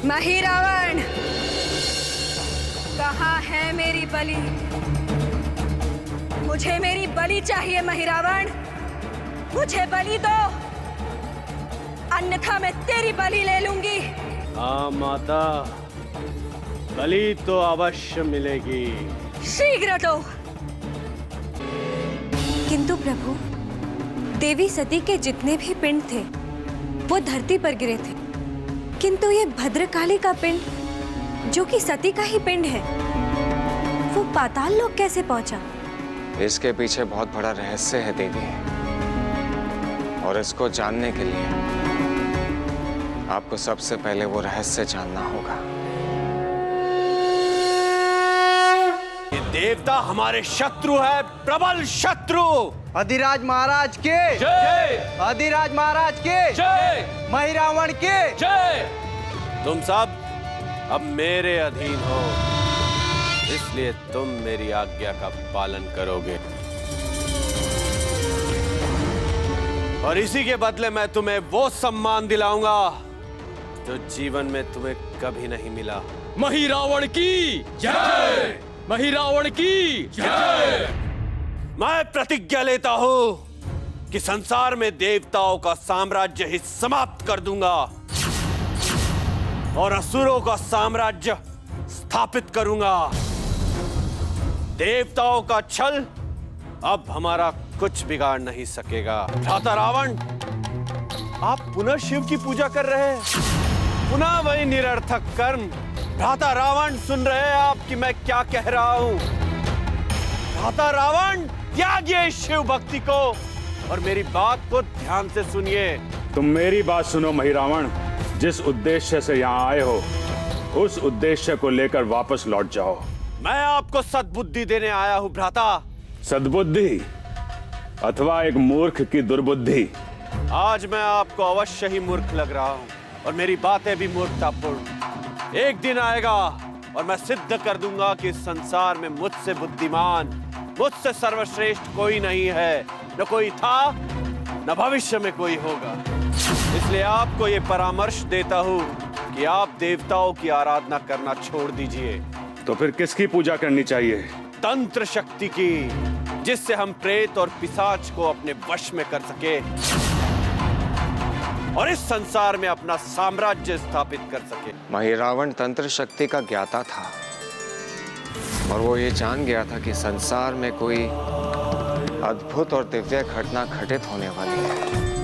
महिरावण, कहाँ है मेरी बलि? मुझे मेरी बलि चाहिए महिरावण, मुझे बलि दो, अन्यथा मैं तेरी बलि ले लूंगी। हाँ माता, बलि तो अवश्य मिलेगी। शीघ्र दो। किंतु प्रभु, देवी सती के जितने भी पिंड थे वो धरती पर गिरे थे, किंतु ये भद्रकाली का पिंड जो कि सती का ही पिंड है, वो पाताल लोक कैसे पहुंचा? इसके पीछे बहुत बड़ा रहस्य है देवी, और इसको जानने के लिए आपको सबसे पहले वो रहस्य जानना होगा। ये देवता हमारे शत्रु है, प्रबल शत्रु। अधिराज महाराज के जय, अधिराज महाराज के जय, महिरावण के जय। तुम सब अब मेरे अधीन हो, इसलिए तुम मेरी आज्ञा का पालन करोगे, और इसी के बदले मैं तुम्हें वो सम्मान दिलाऊंगा जो जीवन में तुम्हें कभी नहीं मिला। महिरावण की जय, महिरावण की जय। मैं प्रतिज्ञा लेता हूं कि संसार में देवताओं का साम्राज्य ही समाप्त कर दूंगा और असुरों का साम्राज्य स्थापित करूंगा। देवताओं का छल अब हमारा कुछ बिगाड़ नहीं सकेगा। भ्राता रावण, आप पुनः शिव की पूजा कर रहे हैं, पुनः वही निरर्थक कर्म। भ्राता रावण, सुन रहे हैं आप कि मैं क्या कह रहा हूं? भ्राता रावण, त्यागिए शिव भक्ति को और मेरी बात को ध्यान से सुनिए। तुम मेरी बात सुनो महिरावण, जिस उद्देश्य से यहाँ आए हो उस उद्देश्य को लेकर वापस लौट जाओ। मैं आपको सद्बुद्धि देने आया हूँ भ्राता। सद्बुद्धि अथवा एक मूर्ख की दुर्बुद्धि? आज मैं आपको अवश्य ही मूर्ख लग रहा हूँ और मेरी बातें भी मूर्खतापूर्ण। एक दिन आएगा और मैं सिद्ध कर दूंगा कि इस संसार में मुझसे बुद्धिमान, मुझसे सर्वश्रेष्ठ कोई नहीं है, न कोई था न भविष्य में कोई होगा। इसलिए आपको ये परामर्श देता हूँ कि आप देवताओं की आराधना करना छोड़ दीजिए। तो फिर किसकी पूजा करनी चाहिए? तंत्र शक्ति की, जिससे हम प्रेत और पिशाच को अपने वश में कर सके और इस संसार में अपना साम्राज्य स्थापित कर सके। महिरावण तंत्र शक्ति का ज्ञाता था और वो ये जान गया था कि संसार में कोई अद्भुत और दिव्य घटना घटित होने वाली है।